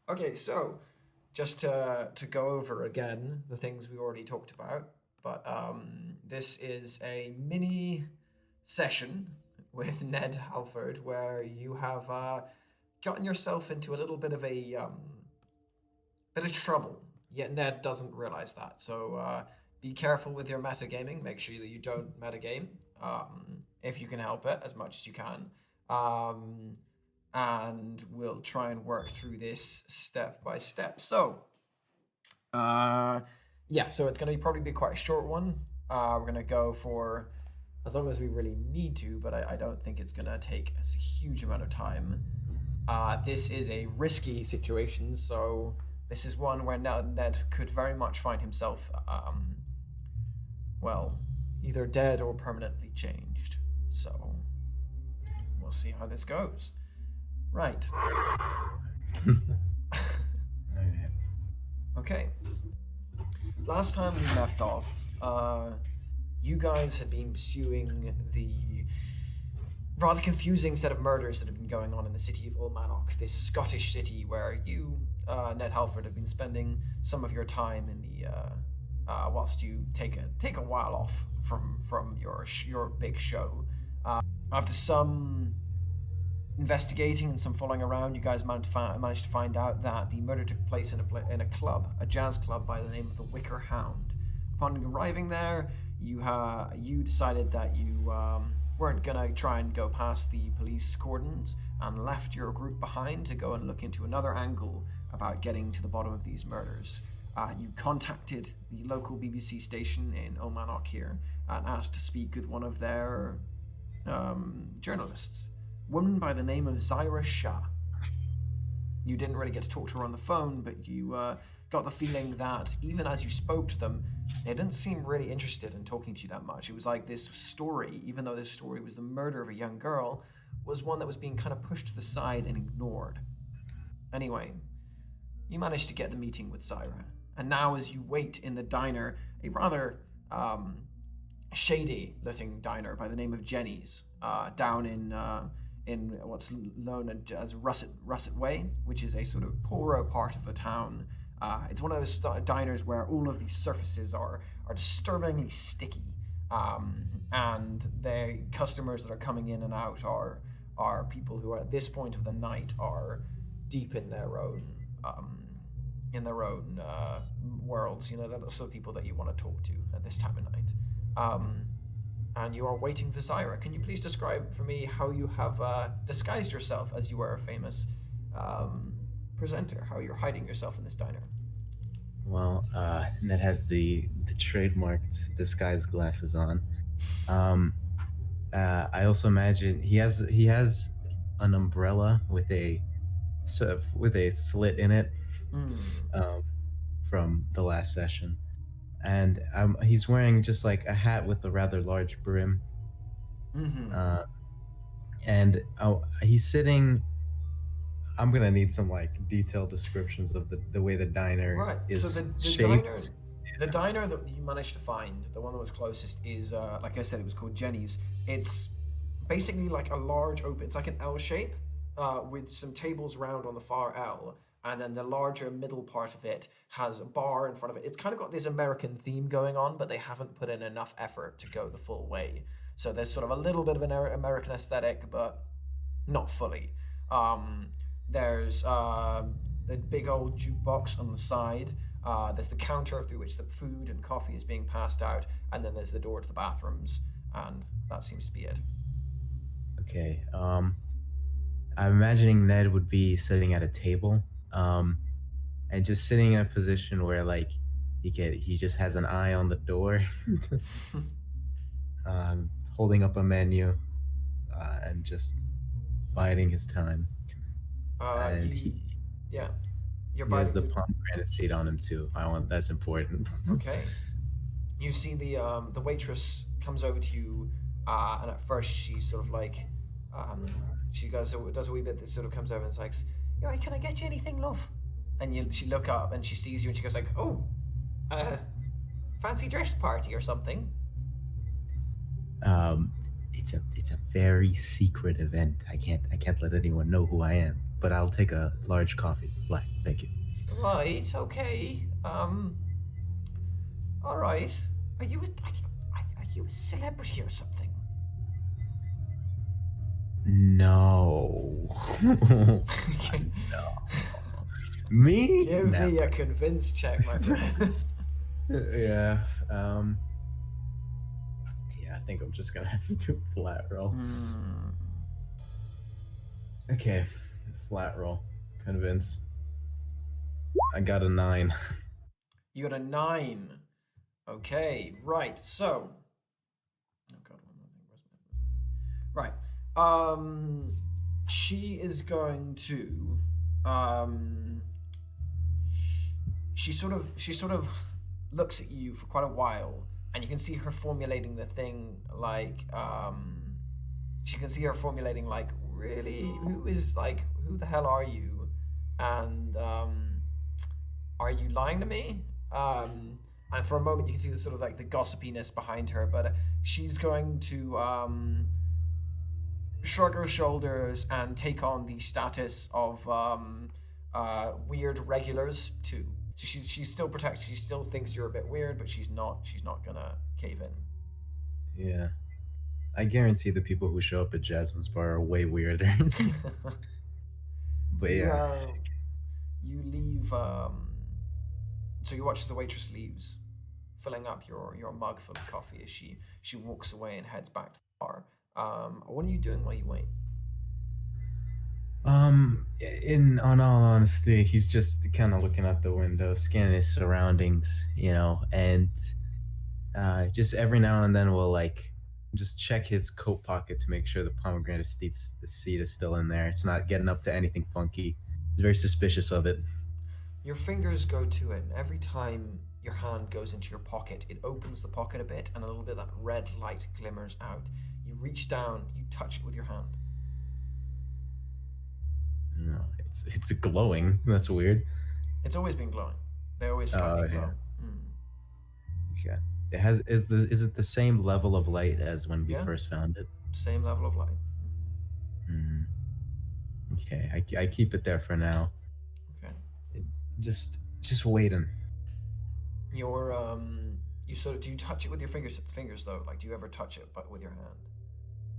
Okay, so just to go over again the things we already talked about, but this is a mini session with Ned Halford where you have gotten yourself into a little bit of trouble. Yet Ned doesn't realize that. So be careful with your metagaming. Make sure that you don't metagame if you can help it as much as you can. Um, and we'll try and work through this step by step. So, uh, yeah, so it's going to probably be quite a short one. We're going to go for as long as we really need to, but I don't think it's going to take a huge amount of time. This is a risky situation, so this is one where Ned could very much find himself, well, either dead or permanently changed. So, we'll see how this goes. Right. Okay. Last time we left off, you guys had been pursuing the rather confusing set of murders that have been going on in the city of Ulmanok, this Scottish city where you, Ned Halford, have been spending some of your time in the whilst you take a while off from your big show. After some investigating and some following around, you guys managed to find out that the murder took place in a club, a jazz club by the name of the Wicker Hound. Upon arriving there, you decided that you weren't gonna try and go past the police cordons and left your group behind to go and look into another angle about getting to the bottom of these murders. You contacted the local BBC station in Ulmanok here and asked to speak with one of their journalists, a woman by the name of Zyra Shah. You didn't really get to talk to her on the phone, but you got the feeling that even as you spoke to them, they didn't seem really interested in talking to you that much. It was like this story, even though this story was the murder of a young girl, was one that was being kind of pushed to the side and ignored. Anyway, you managed to get the meeting with Zyra, and now as you wait in the diner, a rather shady-looking diner by the name of Jenny's, down in what's known as Russet Way, which is a sort of poorer part of the town. It's one of those diners where all of these surfaces are disturbingly sticky, and the customers that are coming in and out are people who at this point of the night are deep in their own worlds. You know, they're the sort of people that you want to talk to at this time of night. And you are waiting for Zyra. Can you please describe for me how you have disguised yourself as you are a famous presenter, how you're hiding yourself in this diner? Well, Ned has the trademarked disguise glasses on. I also imagine he has an umbrella with a slit in it, from the last session, and he's wearing just like a hat with a rather large brim. And he's sitting. I'm gonna need some like detailed descriptions of the way the diner is shaped. The diner that you managed to find, the one that was closest, is like I said, it was called Jenny's. It's basically like a large open. It's like an L shape, with some tables round on the far L, and then the larger middle part of it has a bar in front of it. It's kind of got this American theme going on, but they haven't put in enough effort to go the full way. So there's sort of a little bit of an American aesthetic, but not fully. There's the big old jukebox on the side. There's the counter through which the food and coffee is being passed out, and then there's the door to the bathrooms, and that seems to be it. Okay. I'm imagining Ned would be sitting at a table, and just sitting in a position where like he just has an eye on the door, holding up a menu, and just biding his time. And he has the pomegranate seed on him too. That's important. Okay. You see the waitress comes over to you, and at first she's sort of like, she does a wee bit that sort of comes over and is like, "Yo, can I get you anything, love?" And she look up and she sees you and she goes like, "Oh, fancy dress party or something?" It's a very secret event. I can't let anyone know who I am. but I'll take a large coffee. Black, thank you. Right, okay. Alright. Are you a celebrity or something? No. Okay. No. Me? Give Never. me a convince check, my friend. Yeah. Yeah, I think I'm just gonna have to do flat roll. Okay, flat roll. Convince. I got a 9. You got a 9. Okay, right, so. Oh god, right. She is going to she sort of looks at you for quite a while, and you can see her formulating the thing like she can see her formulating like, really, who the hell are you, and are you lying to me? And for a moment you can see the sort of like the gossipiness behind her, but she's going to shrug her shoulders and take on the status of weird regulars too. So she's still protected. She still thinks you're a bit weird, but she's not gonna cave in. Yeah. I guarantee the people who show up at Jasmine's bar are way weirder. But yeah. You leave. So you watch as the waitress leaves, filling up your mug full of coffee as she walks away and heads back to the bar. What are you doing while you wait? In all honesty, he's just kind of looking out the window, scanning his surroundings, and just every now and then we'll just check his coat pocket to make sure the pomegranate seed is still in there. It's not getting up to anything funky. He's very suspicious of it. Your fingers go to it, and every time your hand goes into your pocket, it opens the pocket a bit, and a little bit of that red light glimmers out. You reach down, you touch it with your hand. No, it's glowing. That's weird. It's always been glowing. They always slightly glow. Yeah. Is it the same level of light as when we first found it? Same level of light. Okay, I keep it there for now. Okay. Just waiting. You're do you touch it with your fingers though? Like, do you ever touch it but with your hand?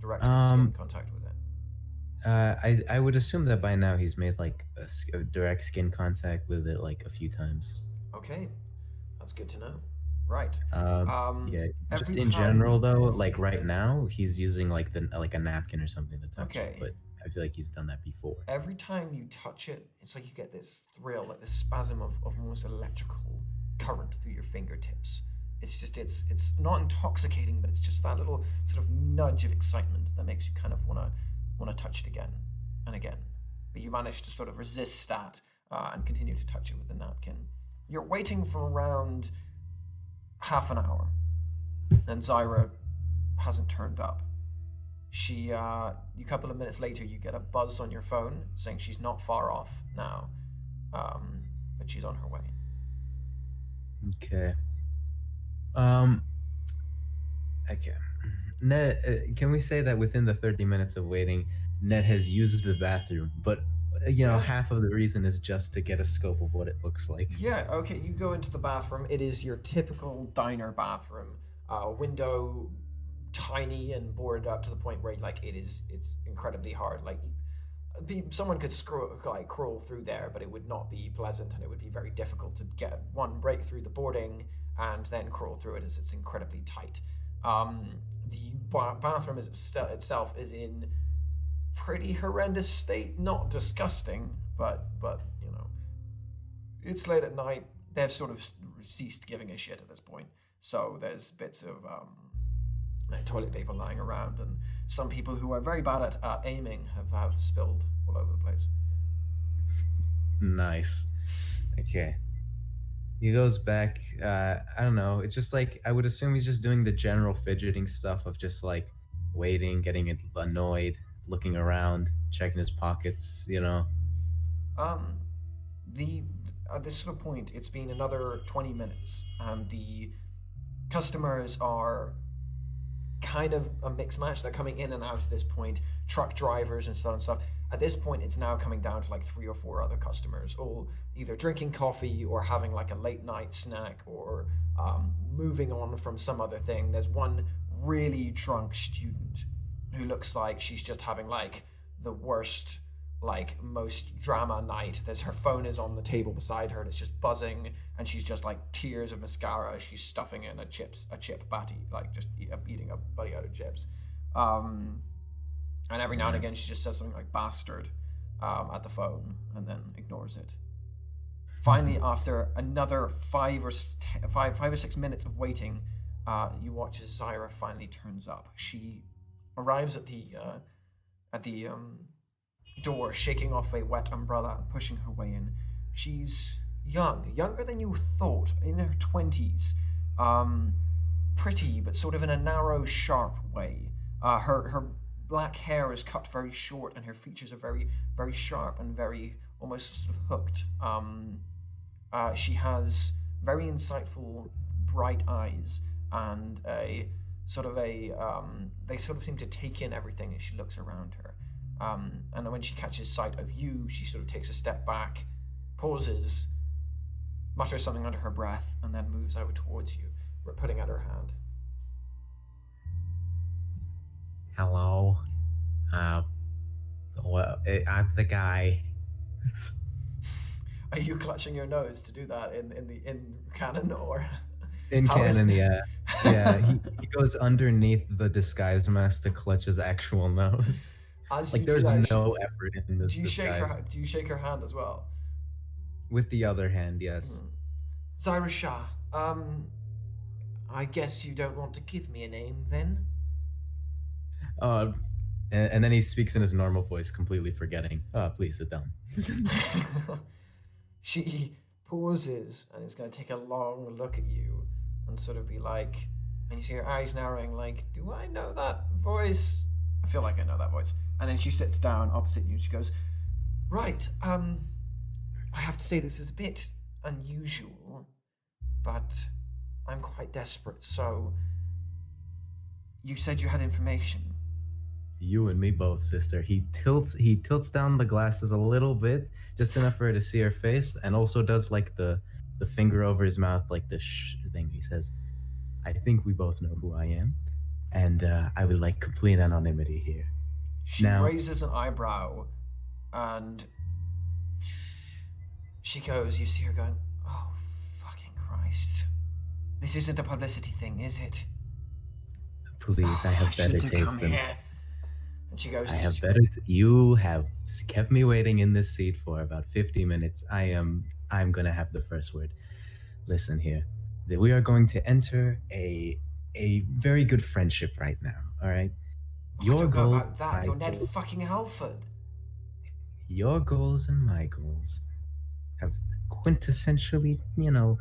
Direct skin contact with it? I would assume that by now he's made like a direct skin contact with it like a few times. Okay, that's good to know. Right. Yeah. Just in general though, like right now he's using like a napkin or something to touch it, but I feel like he's done that before. Every time you touch it, it's like you get this thrill, like this spasm of almost electrical current through your fingertips. It's just it's not intoxicating, but it's just that little sort of nudge of excitement that makes you kind of want to touch it again and again. But you manage to sort of resist that and continue to touch it with the napkin. You're waiting for around half an hour, and Zyra hasn't turned up. A couple of minutes later, you get a buzz on your phone saying she's not far off now, but she's on her way. Okay. Okay. Ned, can we say that within the 30 minutes of waiting, Ned has used the bathroom, but half of the reason is just to get a scope of what it looks like. Yeah, okay, you go into the bathroom. It is your typical diner bathroom. Window tiny and boarded up to the point where it's incredibly hard. Like, someone could crawl through there, but it would not be pleasant, and it would be very difficult to break through the boarding and then crawl through it, as it's incredibly tight. The bathroom itself is in pretty horrendous state. Not disgusting, but it's late at night. They've sort of ceased giving a shit at this point. So there's bits of toilet paper lying around, and some people who are very bad at aiming have spilled all over the place. Nice. Okay. He goes back. I don't know. It's just like, I would assume he's just doing the general fidgeting stuff of just like waiting, getting annoyed, looking around, checking his pockets. At this sort of point, it's been another 20 minutes, and the customers are kind of a mixed match. They're coming in and out at this point, truck drivers and so on and stuff. At this point, it's now coming down to like 3 or 4 other customers, all either drinking coffee or having like a late night snack or moving on from some other thing. There's one really drunk student who looks like she's just having like the worst, like most drama night. Her phone is on the table beside her and it's just buzzing, and she's just like tears of mascara. She's stuffing in a chip batty, like just eating a buddy out of chips. And every now and again she just says something like bastard at the phone and then ignores it. Finally, after another 5 or 6 minutes of waiting, you watch as Zyra finally turns up. She arrives at the door, shaking off a wet umbrella and pushing her way in. She's younger than you thought, in her 20s, pretty, but sort of in a narrow, sharp way. Her black hair is cut very short, and her features are very, very sharp and very almost sort of hooked. She has very insightful, bright eyes, and they sort of seem to take in everything as she looks around her. And when she catches sight of you, she sort of takes a step back, pauses, mutters something under her breath, and then moves over towards you, putting out her hand. Hello. Well, I'm the guy. Are you clutching your nose to do that in canon, or? In canon, yeah. Yeah, he goes underneath the disguise mask to clutch his actual nose. There's no effort in this disguise. Do you shake her hand as well? With the other hand, yes. Zyra Shah, I guess you don't want to give me a name, then? And then he speaks in his normal voice, completely forgetting. Please sit down. She pauses and is going to take a long look at you and sort of be like, and you see her eyes narrowing, like, do I know that voice? I feel like I know that voice. And then she sits down opposite you and she goes, right, I have to say this is a bit unusual, but I'm quite desperate, so you said you had information. You and me both, sister. He tilts down the glasses a little bit, just enough for her to see her face, and also does like the finger over his mouth, like the shh thing. He says, I think we both know who I am, and I would like complete anonymity here. She raises an eyebrow, and she goes, you see her going, oh, fucking Christ. This isn't a publicity thing, is it? Please, I have better taste than... And she goes, I have better... You have kept me waiting in this seat for about 50 minutes. I'm gonna have the first word. Listen here. We are going to enter a very good friendship right now, all right? Your goals... about that. You're Ned fucking Halford. Your goals and my goals have quintessentially, in a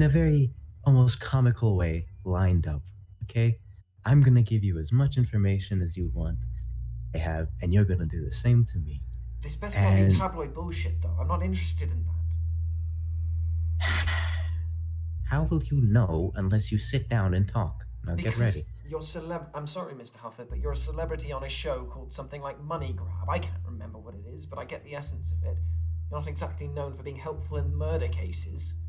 very almost comical way, lined up, okay? I'm gonna give you as much information as you want. I have, and you're gonna do the same to me. This better not be tabloid bullshit, though. I'm not interested in that. How will you know unless you sit down and talk? Now get ready. You're I'm sorry, Mr. Halford, but you're a celebrity on a show called something like Money Grab. I can't remember what it is, but I get the essence of it. You're not exactly known for being helpful in murder cases.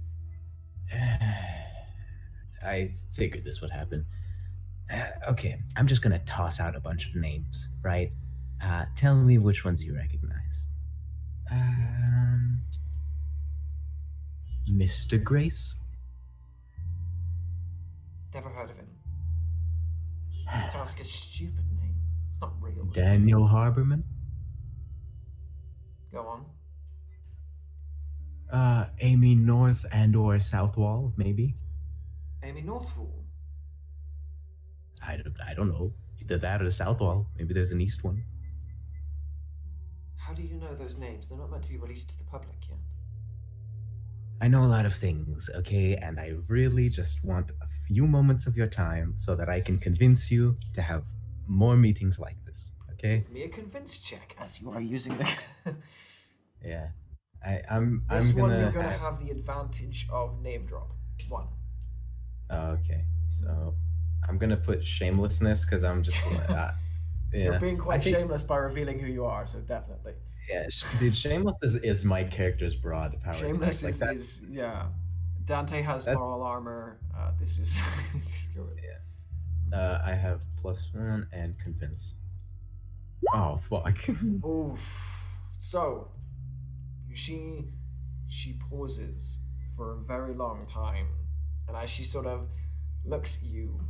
I figured this would happen. Okay, I'm just gonna toss out a bunch of names, right? Tell me which ones you recognize. Mr. Grace? Never heard of him. Sounds like a stupid name. It's not real. Daniel Harberman? Go on. Amy North and or Southwall, maybe? Amy Northwall? I don't know. Either that or the Southwall. Maybe there's an East one. How do you know those names? They're not meant to be released to the public yet. I know a lot of things, okay? And I really just want a few moments of your time so that I can convince you to have more meetings like this, okay? Give me a convince check as you are using the... Yeah. This one you're going to have the advantage of name drop. 1. Okay, so I'm going to put shamelessness because I'm just... You're Yeah, being quite shameless by revealing who you are, so definitely. yeah, dude. Shameless is my character's broad power Shameless attack. Like is yeah. Dante has that's moral armor. This is this is good. yeah. I have +1 and convince. Oh fuck. Oof. So she she pauses for a very long time, and as she sort of looks at you,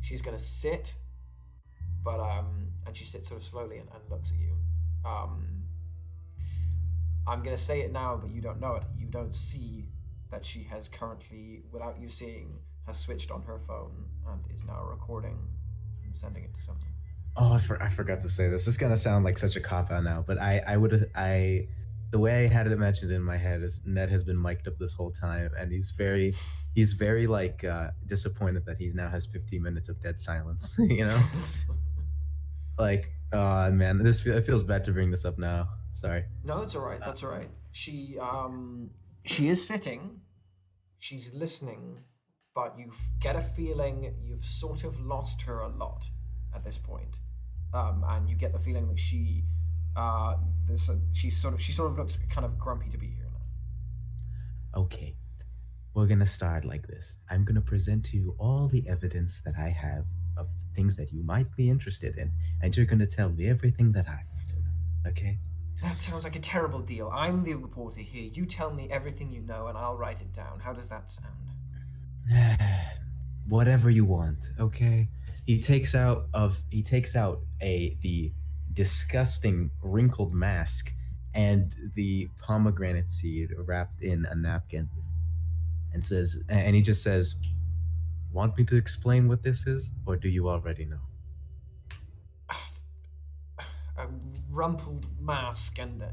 she's gonna sit, but and she sits sort of slowly and looks at you. Um, I'm gonna say it now, but you don't know it. You don't see that she has currently, without you seeing, has switched on her phone and is now recording and sending it to someone. Oh, I forgot to say this. This is gonna sound like such a cop out now, but the way I had it imagined in my head is Ned has been mic'd up this whole time, and he's very like disappointed that he now has 15 minutes of dead silence. You know, like, oh man, it feels bad to bring this up now. Sorry. No, that's all right. That's all right. She is sitting. She's listening, but you get a feeling you've sort of lost her a lot at this point, and you get the feeling that she sort of looks kind of grumpy to be here now. Okay, we're gonna start like this. I'm gonna present to you all the evidence that I have of things that you might be interested in, and you're gonna tell me everything that I want to know. Okay? That sounds like a terrible deal. I'm the reporter here. You tell me everything you know, and I'll write it down. How does that sound? Whatever you want, okay? He takes out the disgusting wrinkled mask and the pomegranate seed wrapped in a napkin and he just says, "Want me to explain what this is, or do you already know?" A rumpled mask and a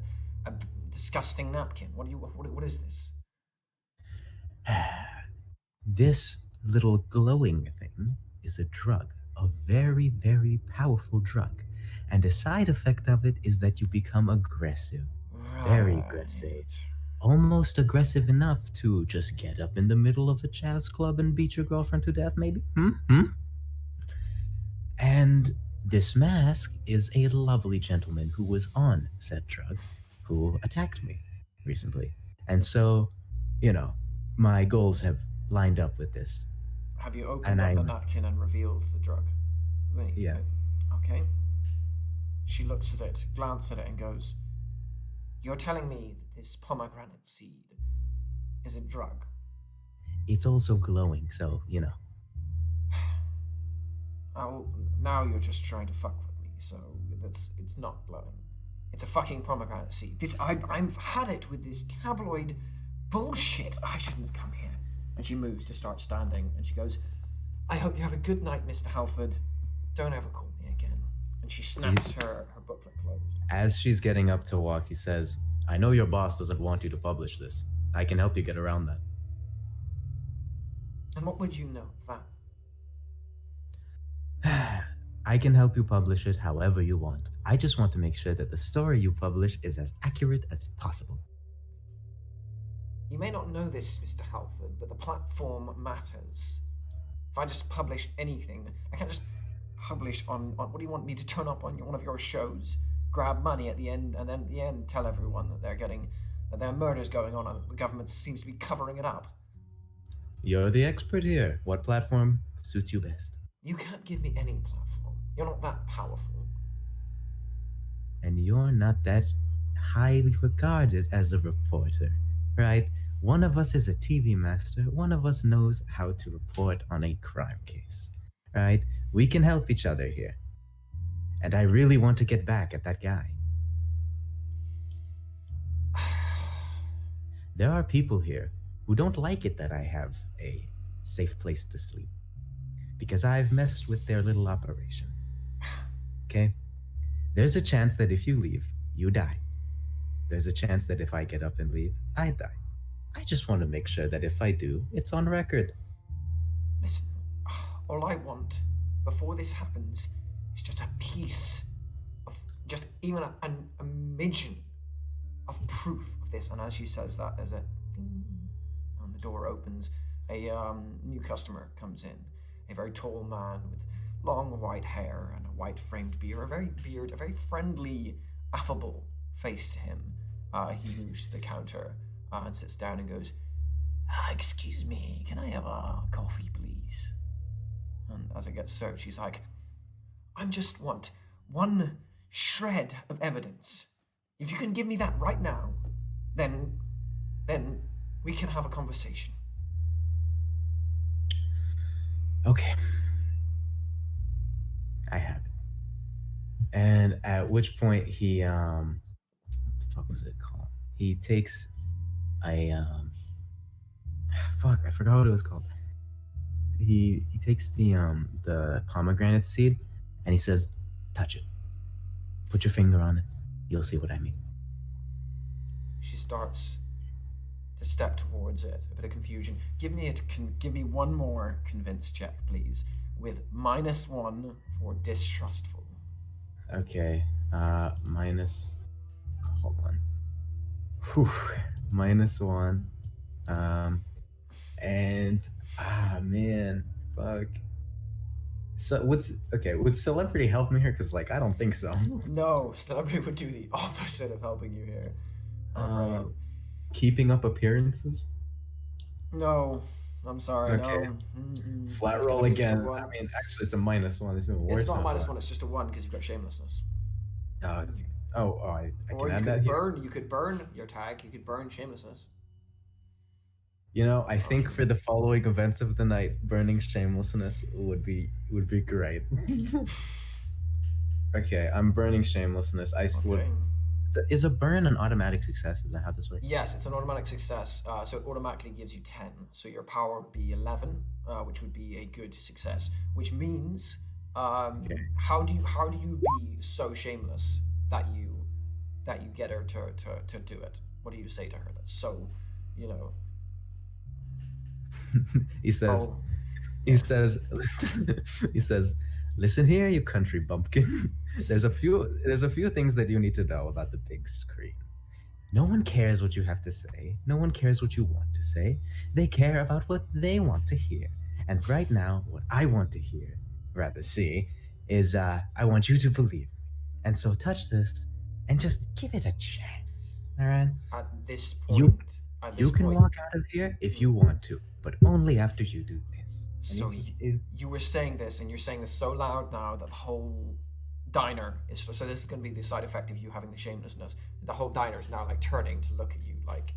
disgusting napkin. What is this? This little glowing thing is a drug, a very, very powerful drug. And a side effect of it is that you become aggressive. Very aggressive. Almost aggressive enough to just get up in the middle of a jazz club and beat your girlfriend to death, maybe? And this mask is a lovely gentleman who was on said drug who attacked me recently. And so, my goals have lined up with this. Have you opened up the napkin and revealed the drug? Wait, yeah. Okay. She looks at it, glances at it, and goes, "You're telling me that this pomegranate seed is a drug?" It's also glowing, so, Now you're just trying to fuck with me, so it's not glowing. It's a fucking pomegranate seed. I've had it with this tabloid bullshit. I shouldn't have come here. And she moves to start standing, and she goes, "I hope you have a good night, Mr. Halford. Don't ever call me again." And she snaps her booklet closed. As she's getting up to walk, he says, "I know your boss doesn't want you to publish this. I can help you get around that." And what would you know of that? I can help you publish it however you want. I just want to make sure that the story you publish is as accurate as possible. You may not know this, Mr. Halford, but the platform matters. If I just publish anything, I can't just publish on what do you want me to turn up on one of your shows, grab money at the end, and then at the end tell everyone that that there are murders going on and the government seems to be covering it up? You're the expert here. What platform suits you best? You can't give me any platform. You're not that powerful. And you're not that highly regarded as a reporter, right? One of us is a TV master. One of us knows how to report on a crime case, right? We can help each other here. And I really want to get back at that guy. There are people here who don't like it that I have a safe place to sleep, because I've messed with their little operation. Okay? There's a chance that if you leave, you die. There's a chance that if I get up and leave, I die. I just want to make sure that if I do, it's on record. Listen, all I want before this happens is just a piece of, just even a midget of proof of this. And as she says that, there's a ding, and the door opens. A new customer comes in, a very tall man with long white hair and a white framed beard, a very friendly, affable face to him. He moves to the counter and sits down and goes, "Excuse me, can I have a coffee, please?" And as it gets served, she's like, "I just want one shred of evidence. If you can give me that right now, then we can have a conversation." Okay. I have it. And at which point he what the fuck was it called? He takes a fuck, I forgot what it was called. He takes the pomegranate seed and he says, "Touch it. Put your finger on it. You'll see what I mean." She starts to step towards it, a bit of confusion. Give me one more convince check, please, with -1 for distrustful. Okay. Minus. Hold on. Whew. -1. And man, fuck. So would celebrity help me here? Because like I don't think so. No, celebrity would do the opposite of helping you here. Keeping up appearances? No, I'm sorry. Okay. No. Flat roll again. I mean, actually, it's a -1. It's even worse. It's not -1. It's just a 1 because you've got shamelessness. I can add that here. You could burn your tag. You could burn shamelessness. You know, I think for the following events of the night, burning shamelessness would be great. Okay, I'm burning shamelessness. Is a burn an automatic success? Is that how this works? Yes, it's an automatic success. So it automatically gives you 10. So your power would be 11, which would be a good success. Which means, how do you be so shameless that you get her to do it? What do you say to her that's so, you know? he says, "Listen here, you country bumpkin. There's a few things that you need to know about the big screen. No one cares what you have to say. No one cares what you want to say. They care about what they want to hear. And right now, what I want to hear, rather see, is I want you to believe. And so touch this and just give it a chance. All right? At this point, you can walk out of here if you want to, but only after you do this." So you were saying this, and you're saying this so loud now that the whole diner is. So this is going to be the side effect of you having the shamelessness. The whole diner is now like turning to look at you, like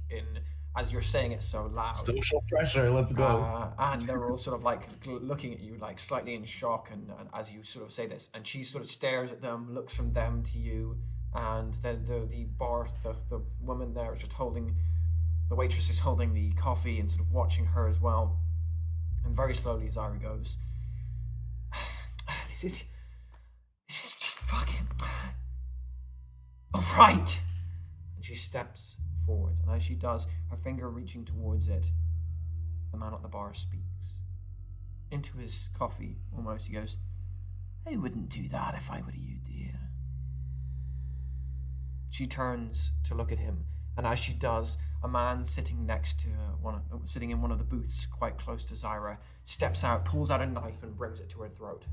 as you're saying it so loud. Social pressure. Let's go. And they're all sort of like looking at you, like slightly in shock, and as you sort of say this, and she sort of stares at them, looks from them to you, and then the woman there is just holding. The waitress is holding the coffee and sort of watching her as well. And very slowly, Zyra goes, This is just fucking... All right. And she steps forward. And as she does, her finger reaching towards it, the man at the bar speaks. Into his coffee, almost, he goes, "I wouldn't do that if I were you, dear." She turns to look at him. And as she does, a man sitting in one of the booths quite close to Zyra steps out, pulls out a knife and brings it to her throat,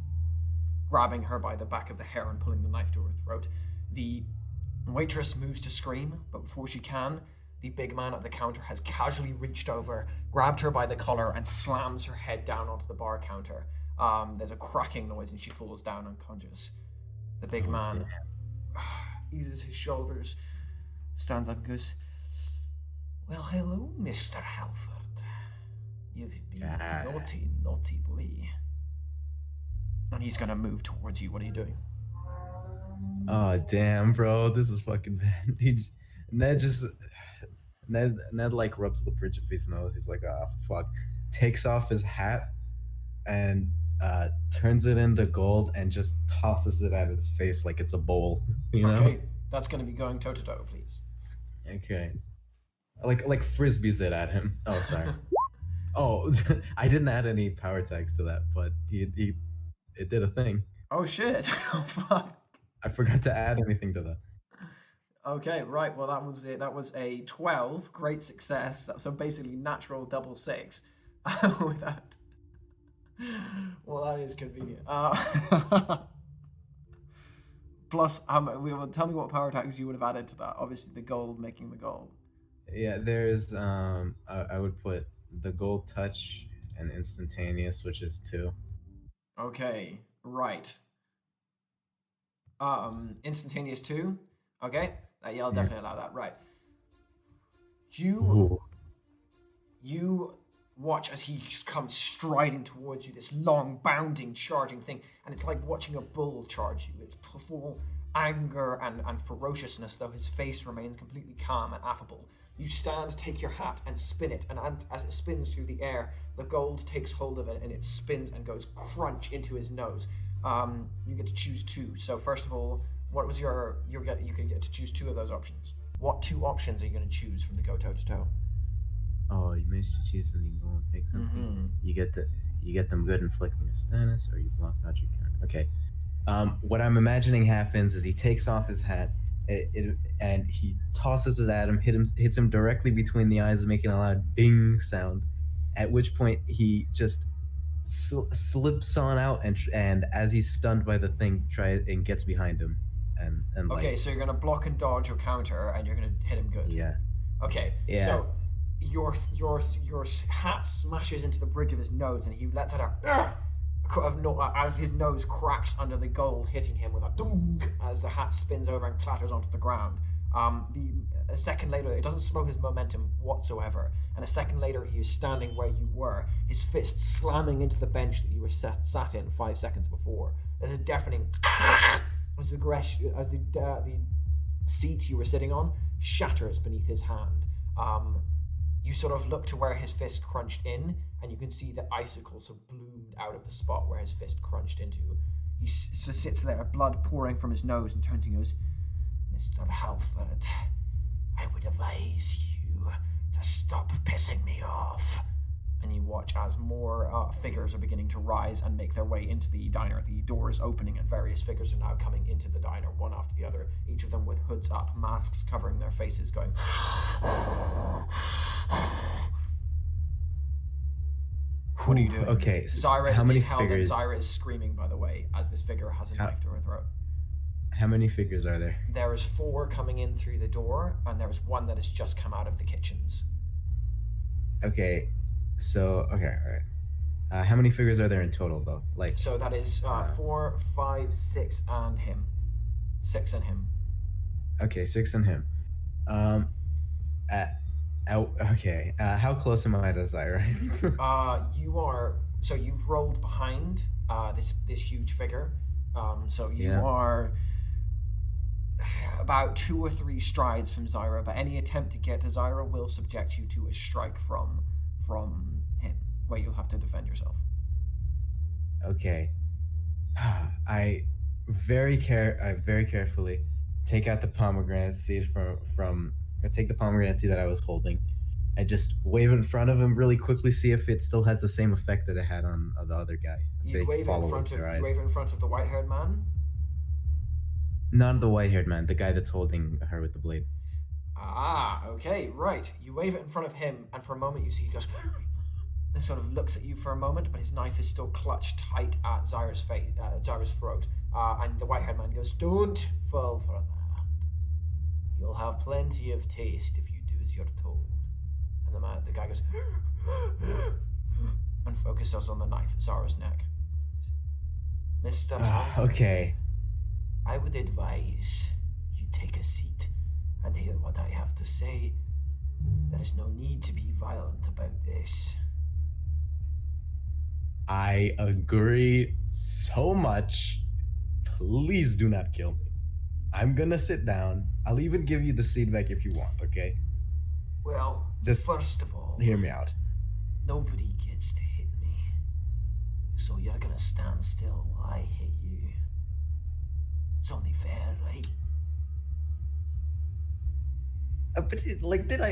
grabbing her by the back of the hair and pulling the knife to her throat. The waitress moves to scream, but before she can, the big man at the counter has casually reached over, grabbed her by the collar, and slams her head down onto the bar counter. There's a cracking noise and she falls down unconscious. The big man eases his shoulders, stands up and goes, "Well, hello, Mr. Halford. You've been a naughty boy." And he's gonna move towards you. What are you doing? Oh, damn, bro. This is fucking bad. Ned like rubs the bridge of his nose. He's like, "Ah, fuck." Takes off his hat and turns it into gold and just tosses it at his face like it's a bowl. You know? Okay, that's gonna be going toe to toe, please. Okay. Like frisbees it at him. Oh, sorry. Oh, I didn't add any power tags to that, but it did a thing. Oh shit! Oh fuck! I forgot to add anything to that. Okay, right. Well, that was it. That was a 12. Great success. So basically, natural double 6. With that, Well, that is convenient. Plus, tell me what power attacks you would have added to that. Obviously, the gold making the gold. Yeah, there's I would put the gold touch and instantaneous, which is 2. Okay, right. Instantaneous 2. Okay, yeah, I'll definitely allow that. Right. Ooh. You watch as he just comes striding towards you, this long, bounding, charging thing, and it's like watching a bull charge you. It's full anger and ferociousness, though his face remains completely calm and affable. You stand, take your hat, and spin it, and as it spins through the air, the gold takes hold of it, and it spins and goes crunch into his nose. You get to choose 2. So first of all, what was you can get to choose 2 of those options. What 2 options are you going to choose from the go toe to toe? Oh, you managed to choose something. Go and pick something. Mm-hmm. You get them good inflicting a status, or you block dodge your counter. Okay. What I'm imagining happens is he takes off his hat, and he tosses it at him, hits him directly between the eyes, making a loud ding sound. At which point he just slips on out, and as he's stunned by the thing, tries and gets behind him, and okay. So you're gonna block and dodge your counter, and you're gonna hit him good. Yeah. Okay. Yeah. So your hat smashes into the bridge of his nose, and he lets out as his nose cracks under the gold, hitting him with a dunk as the hat spins over and clatters onto the ground. A second later, it doesn't slow his momentum whatsoever, and a second later he is standing where you were, his fist slamming into the bench that you were sat in 5 seconds before. There's a deafening as the seat you were sitting on shatters beneath his hand. You sort of look to where his fist crunched in, and you can see the icicles have bloomed out of the spot where his fist crunched into. He sits there, blood pouring from his nose, and turns and goes, "Mr. Halford, I would advise you to stop pissing me off." And you watch as more figures are beginning to rise and make their way into the diner. The door is opening, and various figures are now coming into the diner, one after the other, each of them with hoods up, masks covering their faces, going... What are you doing? Okay, so Zyra is being held, and Zyra is screaming, by the way, as this figure has a knife to her throat. How many figures are there? There is 4 coming in through the door, and there is 1 that has just come out of the kitchens. Okay, so, okay, alright. How many figures are there in total, though? So that is 4, 5, 6, and him. 6 and him. Okay, 6 and him. Okay, how close am I to Zyra? You are... So you've rolled behind this huge figure. So you are about 2 or 3 strides from Zyra, but any attempt to get to Zyra will subject you to a strike from him, where you'll have to defend yourself. Okay. I very carefully take out the pomegranate seed I take the pomegranate seed that I was holding. I just wave it in front of him really quickly, see if it still has the same effect that it had on the other guy. You wave it in front of the white-haired man? Not the white-haired man, the guy that's holding her with the blade. Ah, okay, right. You wave it in front of him, and for a moment you see he goes... and sort of looks at you for a moment, but his knife is still clutched tight at Zyra's throat. And the white-haired man goes, "Don't fall for that. You'll have plenty of taste if you do as you're told." And the guy goes and focuses on the knife at Zara's neck. "Mr. Halford, okay. I would advise you take a seat and hear what I have to say. There is no need to be violent about this." I agree so much. Please do not kill me. I'm gonna sit down. I'll even give you the seed back if you want, okay? Well, just first of all, hear me out. Nobody gets to hit me. So you're gonna stand still while I hit you. It's only fair, right? But did I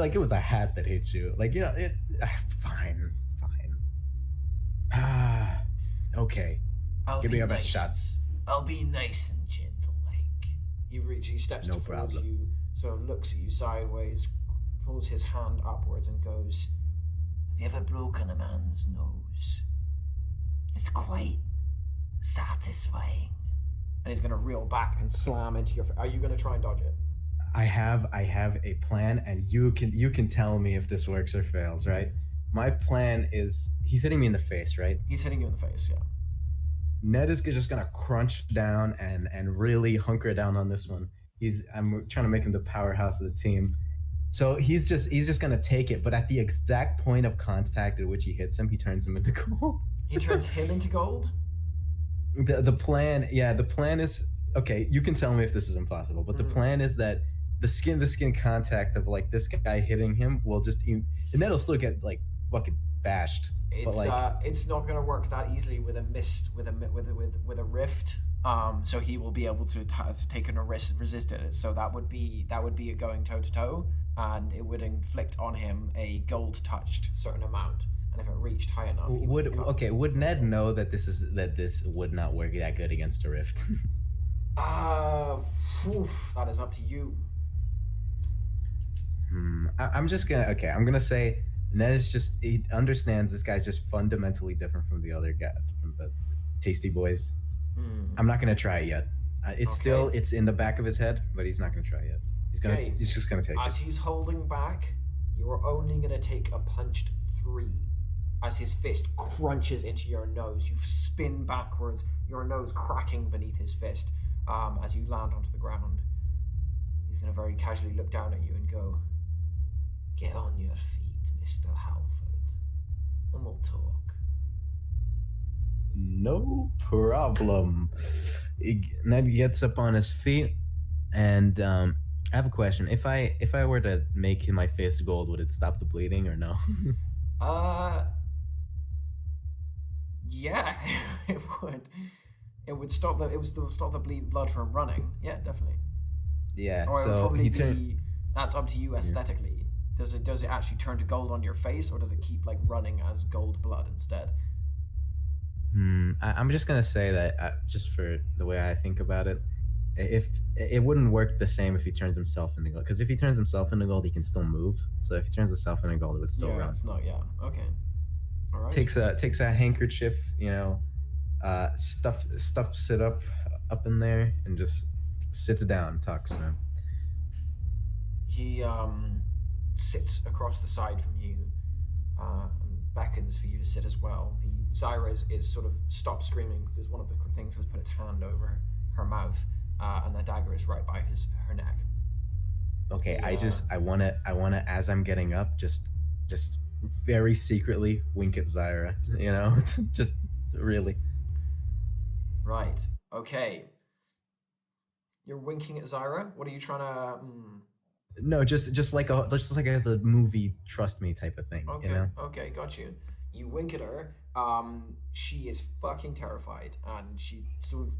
it was a hat that hit you? Fine. Okay. Give me your best shots. I'll be nice and gentle, like. He steps towards you, sort of looks at you sideways, pulls his hand upwards and goes, "Have you ever broken a man's nose?" It's quite satisfying. And he's gonna reel back and slam into your. Are you gonna try and dodge it? I have a plan, and you can tell me if this works or fails, right? My plan is he's hitting me in the face, right? He's hitting you in the face, yeah. Ned is just gonna crunch down and really hunker down on this one. I'm trying to make him the powerhouse of the team. So he's just gonna take it, but at the exact point of contact at which he hits him, he turns him into gold. He turns him into gold? The plan is okay, you can tell me if this is impossible, but the plan is that the skin to skin contact of like this guy hitting him will just and Ned'll still get like fucking bashed. It's not gonna work that easily with a mist with a rift. So he will be able to take a resist it. So that would be a going toe to toe, and it would inflict on him a gold touched certain amount. And if it reached high enough, would Ned know that this would not work that good against a rift? That is up to you. I'm gonna say Ned he understands this guy's just fundamentally different from the other guy, from the Tasty Boys. I'm not gonna try it yet. It's in the back of his head, but he's not gonna try it yet. He's just gonna take it. As he's holding back, you are only gonna take a punched 3. As his fist crunches into your nose, you spin backwards, your nose cracking beneath his fist. As you land onto the ground, he's gonna very casually look down at you and go, "Get on your feet, Mr. Halford, and we'll talk." No problem. Ned gets up on his feet, and I have a question. If I were to make my face gold, would it stop the bleeding or no? Yeah, it would. It would stop the blood from running. Yeah, definitely. Yeah. Or so that's up to you aesthetically. Does it actually turn to gold on your face, or does it keep like running as gold blood instead? I'm just gonna say that just for the way I think about it, if it wouldn't work the same if he turns himself into gold, because if he turns himself into gold, he can still move. So if he turns himself into gold, it would still run. It's not. Yeah. Okay. All right. Takes a handkerchief, stuffs it up in there, and just sits down, talks to him. He sits across the side from you, and beckons for you to sit as well. The Zyra is sort of stopped screaming because one of the things has put its hand over her mouth, and the dagger is right by her neck. Okay, I wanna as I'm getting up, just very secretly wink at Zyra, just really. Right. Okay. You're winking at Zyra. What are you trying to? No, just like as a movie, trust me type of thing. Okay. Okay, got you. You wink at her. She is fucking terrified, and she sort of.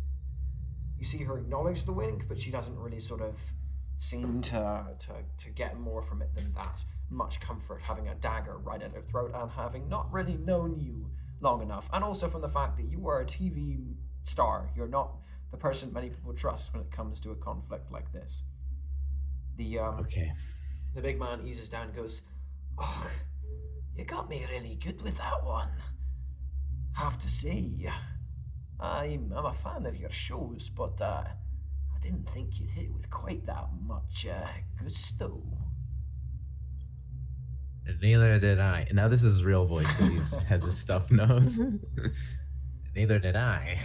You see her acknowledge the wink, but she doesn't really sort of seem to get more from it than that. Much comfort having a dagger right at her throat and having not really known you long enough, and also from the fact that you are a TV star. You're not the person many people trust when it comes to a conflict like this. The big man eases down and goes, "Oh, you got me really good with that one. Have to say, I'm a fan of your shows, but I didn't think you'd hit with quite that much gusto." Neither did I. Now this is his real voice because he has this stuffed nose. Neither did I.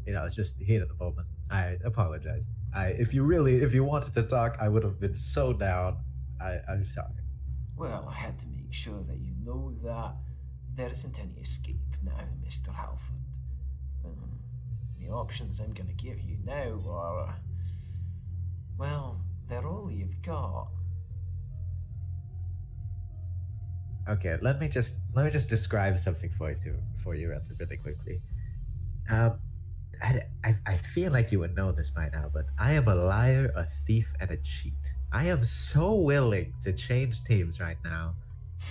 It's just heat at the moment. I apologize. If you wanted to talk, I would have been so down. I'm sorry. Well, I had to make sure that you know that there isn't any escape now, Mr. Halford. The options I'm going to give you now are, well, they're all you've got. Okay, let me just describe something for you really quickly. I feel like you would know this by now, but I am a liar, a thief, and a cheat. I am so willing to change teams right now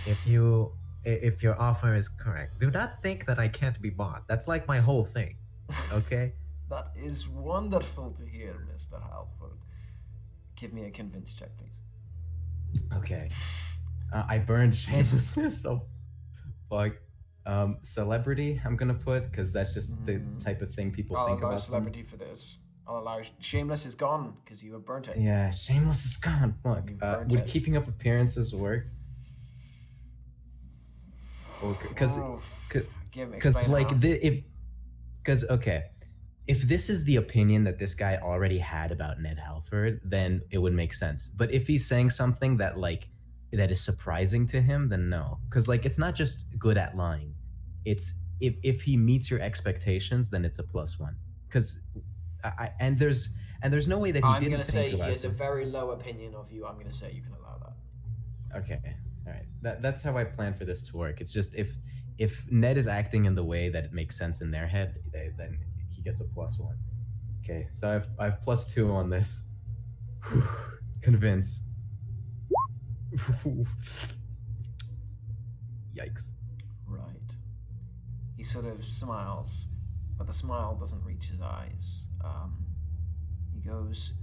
if your offer is correct. Do not think that I can't be bought. That's like my whole thing. Okay? That is wonderful to hear, Mr. Halford. Give me a convince check, please. Okay. I burned shamelessness, so fuck. Celebrity, I'm gonna put, because that's just the type of thing people I'll think allow about celebrity for this. I'll allow Shameless is gone because you have burnt it. Yeah, Shameless is gone. Fuck. You've burnt Would it. keeping up appearances work? Because like if this is the opinion that this guy already had about Ned Halford, then it would make sense. But if he's saying something that that is surprising to him, then no. Because it's not just good at lying. It's if he meets your expectations, then it's a +1. Because there's no way that he I'm didn't gonna say think he has a this. very low opinion of you. I'm gonna say you can allow that. Okay, all right. That's how I plan for this to work. It's just if Ned is acting in the way that it makes sense in their head, then he gets a +1. Okay, so I've +2 on this. Convince. Yikes. Right. He sort of smiles, but the smile doesn't reach his eyes. He goes,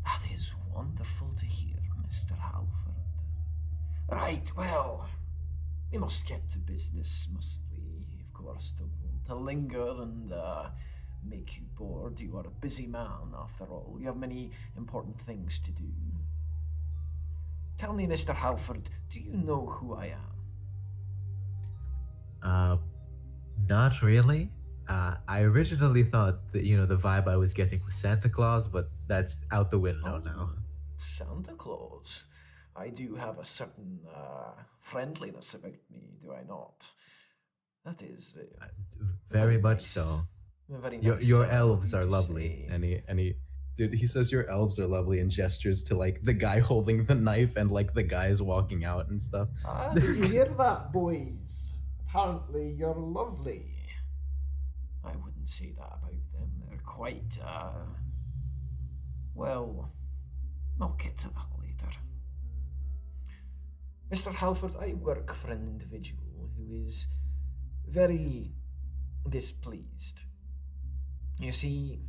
"That is wonderful to hear, Mr. Halford. Right, well, we must get to business, must we? Of course, don't want to linger and make you bored. You are a busy man, after all. You have many important things to do. Tell me, Mr. Halford, do you know who I am?" Not really. I originally thought that, the vibe I was getting was Santa Claus, but that's out the window now. Santa Claus? I do have a certain friendliness about me, do I not? That is... very much nice. So. Very nice. Your elves are lovely. Dude, he says your elves are lovely and gestures to, the guy holding the knife and, the guys walking out and stuff. Did you hear that, boys? Apparently you're lovely. I wouldn't say that about them. They're quite, well, I'll get to that later. Mr. Halford, I work for an individual who is very displeased. You see,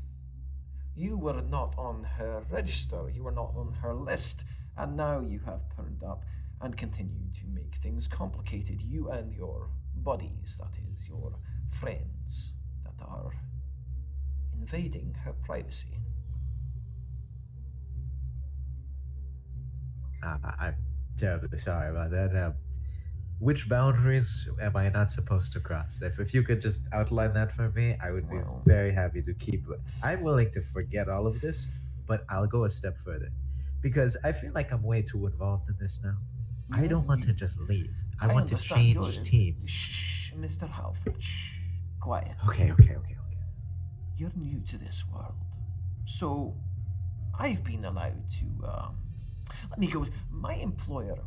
you were not on her register, you were not on her list, and now you have turned up and continue to make things complicated. You and your buddies, that is, your friends, that are invading her privacy. I'm terribly sorry about that. Which boundaries am I not supposed to cross? If you could just outline that for me, I would be very happy to keep it. I'm willing to forget all of this, but I'll go a step further. Because I feel like I'm way too involved in this now. I don't want to just leave. I want to change teams. Shh, Mr. Halford, shh. Quiet. Okay. You're new to this world. So, I've been allowed to, let me go. My employer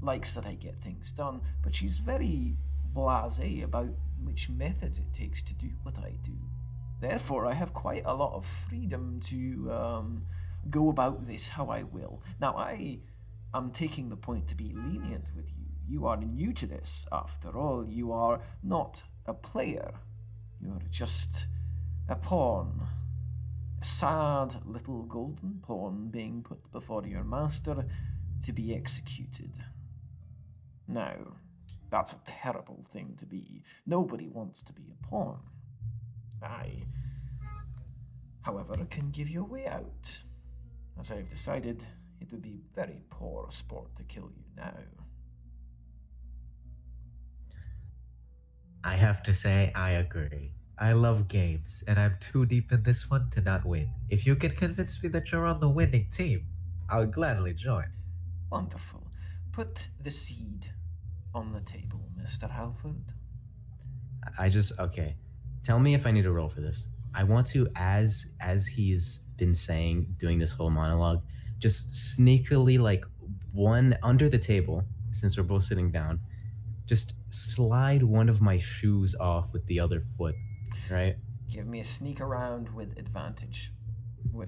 likes that I get things done, but she's very blasé about which method it takes to do what I do. Therefore, I have quite a lot of freedom to go about this how I will. Now, I am taking the point to be lenient with you. You are new to this, after all. You are not a player. You're just a pawn. A sad little golden pawn being put before your master to be executed. Now, that's a terrible thing to be. Nobody wants to be a pawn. I, however, can give you a way out. As I've decided, it would be very poor sport to kill you now. I have to say, I agree. I love games, and I'm too deep in this one to not win. If you can convince me that you're on the winning team, I'll gladly join. Wonderful. Put the seed on the table, Mr. Halford. Okay. Tell me if I need to roll for this. I want to, as he's been saying, doing this whole monologue, just sneakily, one under the table, since we're both sitting down, just slide one of my shoes off with the other foot, right? Give me a sneak around with advantage.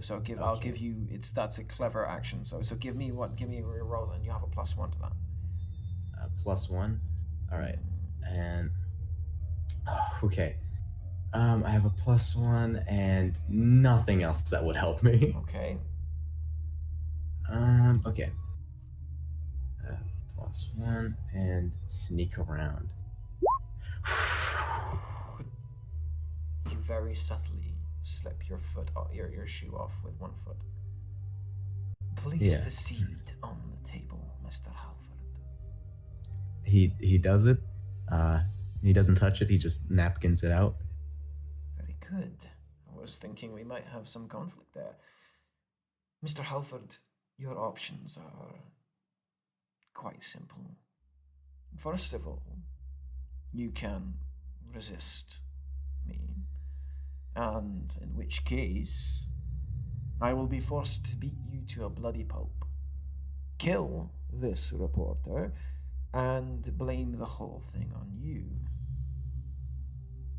So I'll give you, that's a clever action. So give me a roll and you have a +1 to that. +1? Alright. And okay. I have a +1 and nothing else that would help me. Okay. Okay. +1 and sneak around. You very subtly slip your foot, your shoe off with one foot. Place the seed on the table, Mr. Halford. He does it. He doesn't touch it. He just napkins it out. Very good. I was thinking we might have some conflict there. Mr. Halford, your options are quite simple. First of all, you can resist me, and in which case, I will be forced to beat you to a bloody pulp, kill this reporter, and blame the whole thing on you.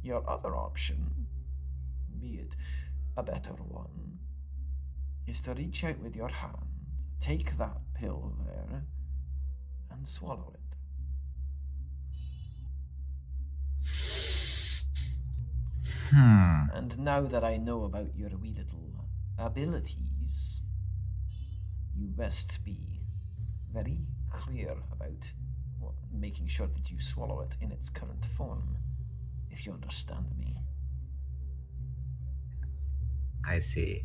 Your other option, be it a better one, is to reach out with your hand, take that pill there, and swallow it. And now that I know about your wee little abilities, you best be very clear about making sure that you swallow it in its current form, if you understand me. I see.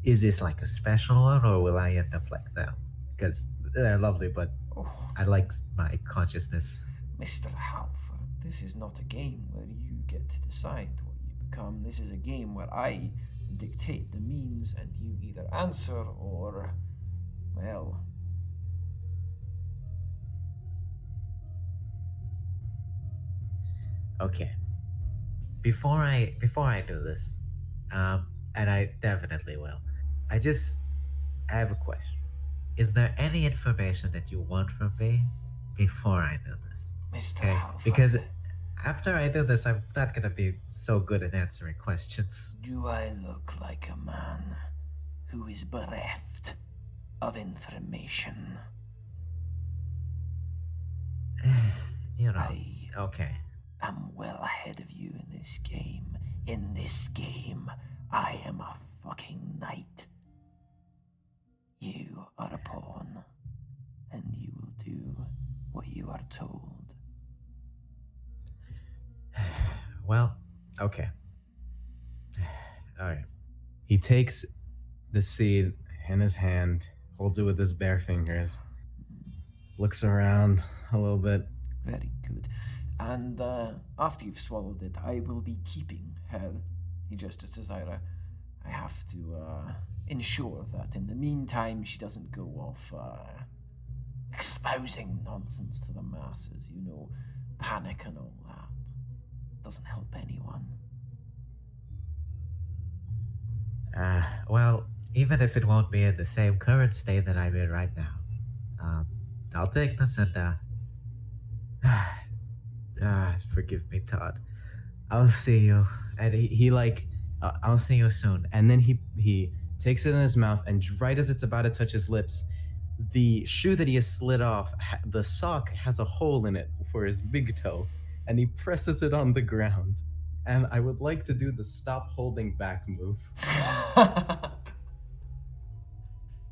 Is this like a special one, or will I end up like them? Because they're lovely, but I like my consciousness. Mr. Halford, this is not a game where you get to decide what you become. This is a game where I dictate the means and you either answer or, well... Okay. Before I do this, and I definitely will, I have a question. Is there any information that you want from me before I do this? Mr. Halford. Because after I do this, I'm not gonna be so good at answering questions. Do I look like a man who is bereft of information? Okay. I'm well ahead of you in this game. In this game, I am a fucking knight. You are a pawn, and you will do what you are told. Well, okay. Alright. He takes the seed in his hand, holds it with his bare fingers, looks around a little bit. Very good. And after you've swallowed it, I will be keeping her. He gestures to Zyra. I have to ensure that in the meantime she doesn't go off exposing nonsense to the masses, panic and all that. Doesn't help anyone. Well, even if it won't be in the same current state that I'm in right now, I'll take this and forgive me, Todd. I'll see you. And I'll see you soon. And then he takes it in his mouth, and right as it's about to touch his lips, the shoe that he has slid off, the sock has a hole in it for his big toe, and he presses it on the ground. And I would like to do the stop holding back move.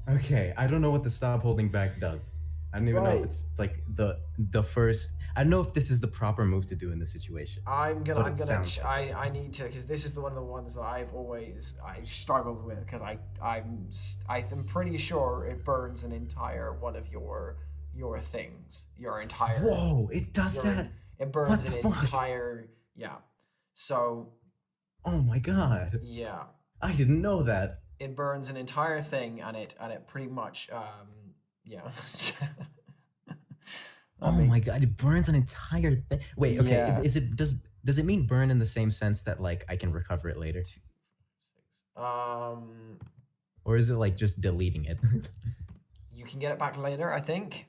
Okay, I don't know what the stop holding back does. I don't even know if it's like the first. I don't know if this is the proper move to do in this situation. I need to, because this is one of the ones that I've struggled with, because I'm pretty sure it burns an entire one of your things, your entire. Whoa! It does that. It burns an entire. Yeah. So. Oh my god. Yeah. I didn't know that. It burns an entire thing, and it pretty much yeah. Oh my god! It burns an entire thing. Wait, okay. Yeah. Does it mean burn in the same sense that like I can recover it later? 2, 4, 6. Or is it like just deleting it? You can get it back later, I think.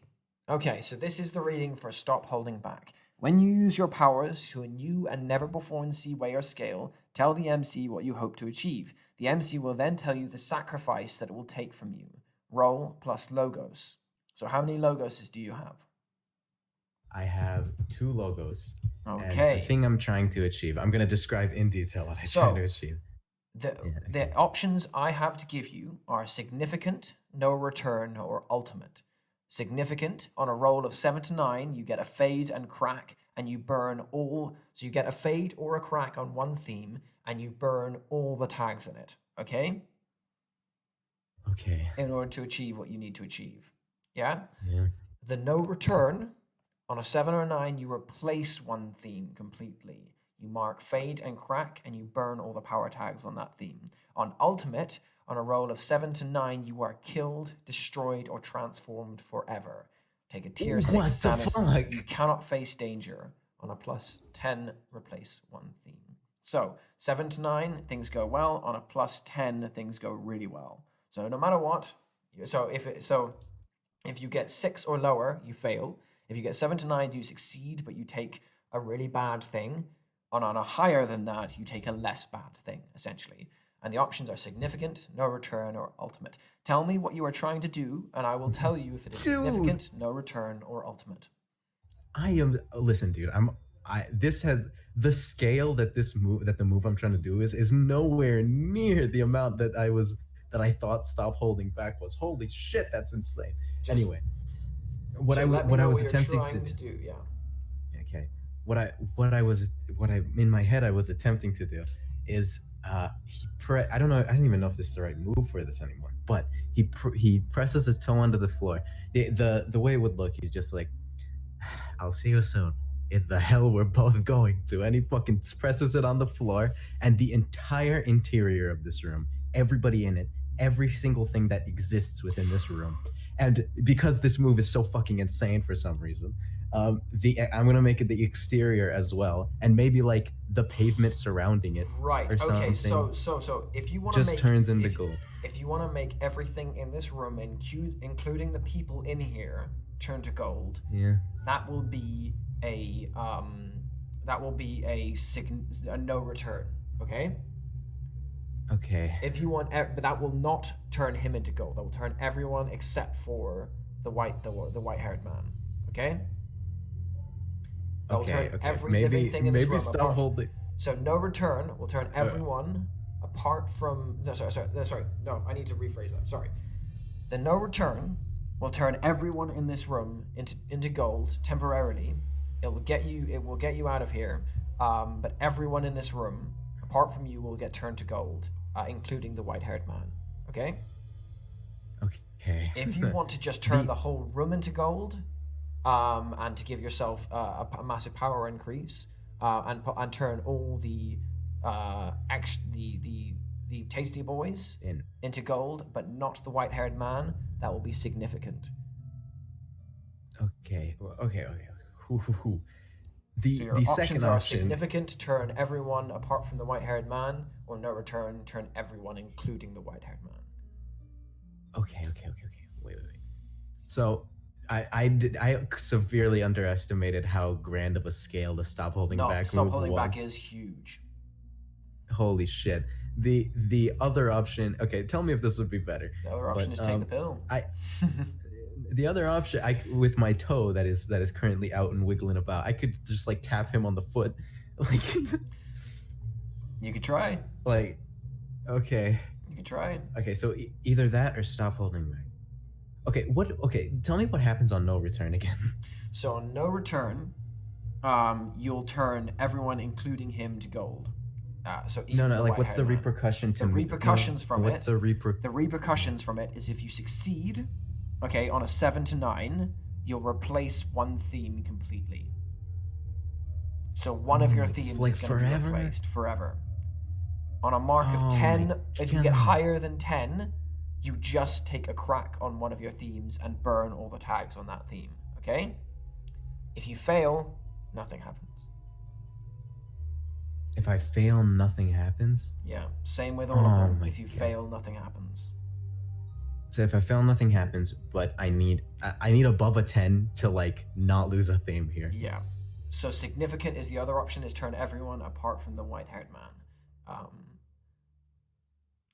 Okay, so this is the reading for Stop Holding Back. When you use your powers to a new and never before seen way or scale, tell the MC what you hope to achieve. The MC will then tell you the sacrifice that it will take from you. Roll plus logos. So how many logoses do you have? I have 2 logos. Okay. And the thing I'm trying to achieve, I'm going to describe in detail what I'm trying to achieve. The options I have to give you are significant, no return, or ultimate. Significant, on a roll of 7 to 9, you get a fade and crack, and you burn all. So you get a fade or a crack on one theme, and you burn all the tags in it. Okay? Okay. In order to achieve what you need to achieve. Yeah? Yeah. The no return, on a 7 or a 9, you replace one theme completely. You mark fade and crack, and you burn all the power tags on that theme. On ultimate, on a roll of 7 to 9, you are killed, destroyed, or transformed forever. Take a tier 6 sanity. You cannot face danger. On a plus 10, replace one theme. So 7 to 9, things go well. On a plus 10, things go really well. So no matter what, if you get 6 or lower, you fail. If you get 7 to 9, you succeed, but you take a really bad thing. And on a higher than that, you take a less bad thing, essentially. And the options are significant, no return, or ultimate. Tell me what you are trying to do, and I will tell you if it is significant, no return, or ultimate. Listen, dude, this has the scale that the move I'm trying to do is nowhere near the amount that I thought stop holding back was. Holy shit, that's insane. Anyway, what I was attempting to do, yeah. Okay. What I in my head I was attempting to do is I don't know, I don't even know if this is the right move for this anymore, but he presses his toe onto the floor. The way it would look, he's just like, I'll see you soon in the hell we're both going to, and he fucking presses it on the floor, and the entire interior of this room, everybody in it, every single thing that exists within this room, and because this move is so fucking insane for some reason, I'm gonna make it the exterior as well, and maybe like the pavement surrounding it. Right. Or okay. something. So if you want to turns into gold. If you want to make everything in this room, including the people in here, turn to gold. Yeah. That will be a no return. Okay. Okay. If you want, but that will not turn him into gold. That will turn everyone except for the white-haired man. Okay. Okay. Maybe stop holding. So no return will turn everyone apart from. No, sorry. No, I need to rephrase that. Sorry. The no return will turn everyone in this room into gold temporarily. It will get you out of here. But everyone in this room, apart from you, will get turned to gold, including the white-haired man. Okay. Okay. If you want to just turn the whole room into gold, and to give yourself a massive power increase, and turn all the tasty boys into gold, but not the white-haired man, that will be significant. Okay. So your the options second are option, significant, turn everyone apart from the white-haired man, or no return, turn everyone including the white-haired man. Okay. Wait. So I severely underestimated how grand of a scale the stop holding back move was. Stop holding back is huge. Holy shit. The other option, okay, tell me if this would be better. The other option is take the pill. The other option, with my toe that is currently out and wiggling about, I could just like tap him on the foot. Like you could try. Like, okay. You could try. Okay, so either that or stop holding back. Okay, tell me what happens on no return again. So on no return, you'll turn everyone, including him, to gold. So what's the repercussion to the me? repercussions from what's it? The repercussions from it is if you succeed, okay, on a 7 to 9, you'll replace one theme completely. So one of your themes is going to be replaced forever. On a mark of 10, if you get higher than 10, you just take a crack on one of your themes and burn all the tags on that theme, okay? If you fail, nothing happens. If I fail, nothing happens? Yeah, same with all of them. If you fail, nothing happens. So if I fail, nothing happens, but I need above a 10 to like not lose a theme here. Yeah. So significant is the other option, is turn everyone apart from the white-haired man.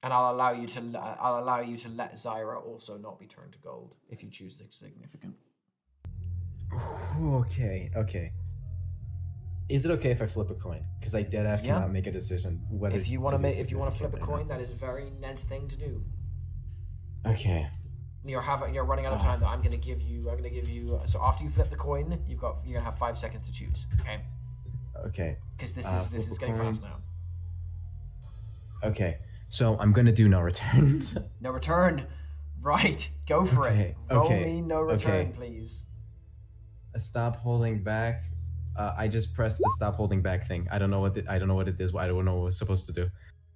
And I'll allow you to let Zyra also not be turned to gold if you choose the significant. Okay. Is it okay if I flip a coin? Because I deadass cannot make a decision whether. If you want to flip a coin, that is a very Ned thing to do. Okay. You're running out of time. Though I'm gonna give you. So after you flip the coin, you're gonna have 5 seconds to choose. Okay. Okay. Because this is getting fast now. Okay. So I'm gonna do no return. No return. Right. Go for it. Roll me no return, please. Stop holding back. I just pressed the stop holding back thing. I don't know what it is. I don't know what it's supposed to do.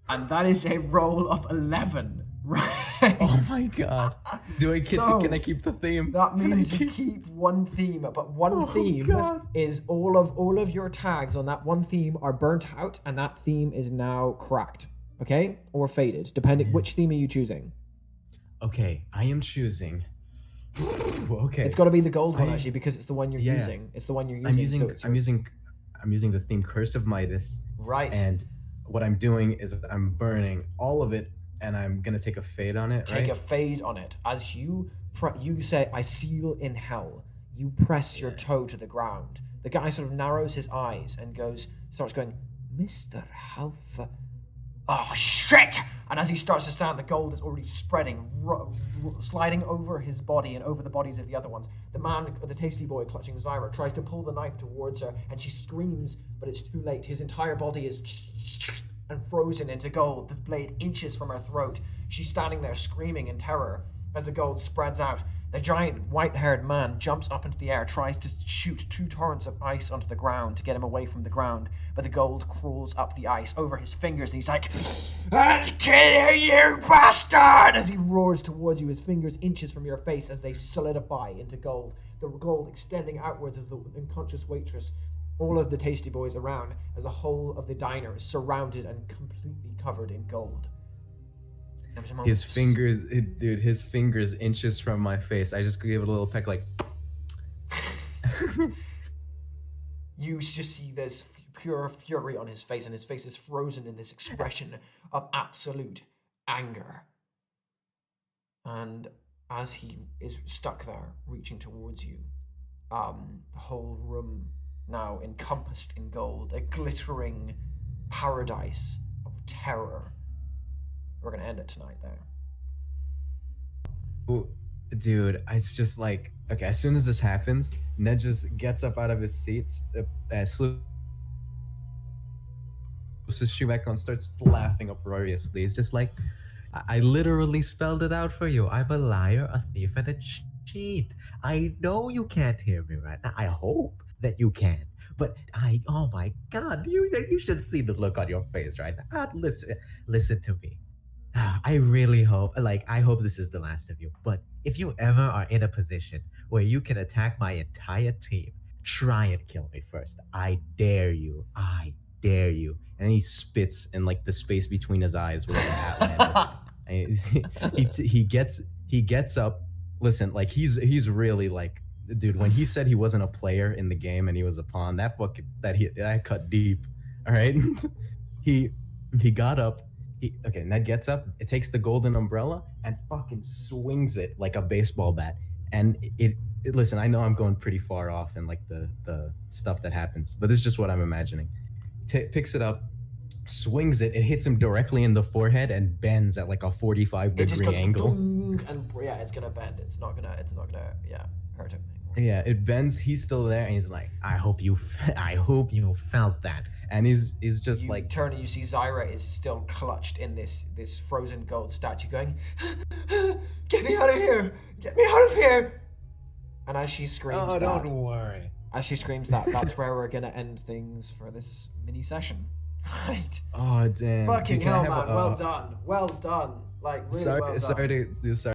And that is a roll of 11. Right. Oh my god. Can I keep the theme? That means you keep one theme, but one theme is all of your tags on that one theme are burnt out, and that theme is now cracked. Okay? Or faded, depending which theme are you choosing. Okay, I am choosing. Okay. It's got to be the gold one actually, because it's the one you're using. It's the one you're using. I'm using the theme Curse of Midas. Right. And what I'm doing is I'm burning all of it, and I'm gonna take a fade on it. Take a fade on it as you say, "I seal in hell." You press your toe to the ground. The guy sort of narrows his eyes and starts going, "Mr. Halford." Oh shit! And as he starts to sound, the gold is already spreading, sliding over his body and over the bodies of the other ones. The tasty boy clutching Zyra, tries to pull the knife towards her, and she screams, but it's too late. His entire body is and frozen into gold, the blade inches from her throat. She's standing there screaming in terror as the gold spreads out. The giant white-haired man jumps up into the air, tries to shoot 2 torrents of ice onto the ground to get him away from the ground, but the gold crawls up the ice over his fingers, and he's like, "I'll kill you, bastard!" as he roars towards you, his fingers inches from your face as they solidify into gold, the gold extending outwards as the unconscious waitress, all of the tasty boys around, as the whole of the diner is surrounded and completely covered in gold. His fingers inches from my face. I just gave it a little peck like. You just see this pure fury on his face, and his face is frozen in this expression of absolute anger. And as he is stuck there, reaching towards you, the whole room now encompassed in gold, a glittering paradise of terror. We're gonna end it tonight there. Ooh, dude, it's just like, okay, as soon as this happens, Ned just gets up out of his seat, slips his shoe back on, starts laughing uproariously. He's just like, I literally spelled it out for you. I'm a liar, a thief, and a cheat. I know you can't hear me right now. I hope that you can. But oh my god, you should see the look on your face right now. Listen to me. I really hope, I hope this is the last of you, but if you ever are in a position where you can attack my entire team, try and kill me first. I dare you. And he spits in the space between his eyes with an Outlander. he gets up. Listen, he's really dude, when he said he wasn't a player in the game and he was a pawn, that cut deep. All right. he got up. Ned gets up, it takes the golden umbrella and fucking swings it like a baseball bat. And listen, I know I'm going pretty far off in the stuff that happens, but this is just what I'm imagining. Picks it up, swings it, it hits him directly in the forehead and bends at a 45-degree angle. And yeah, it's gonna bend. It's not gonna hurt him anymore. Yeah, it bends. He's still there, and he's like, I hope you felt that. And he's just you turn and you see Zyra is still clutched in this frozen gold statue, going, "Get me out of here! Get me out of here!" And as she screams, don't worry. As she screams that's where we're gonna end things for this mini session, right? Oh damn! Fucking hell, man! Well done. Really well done. Sorry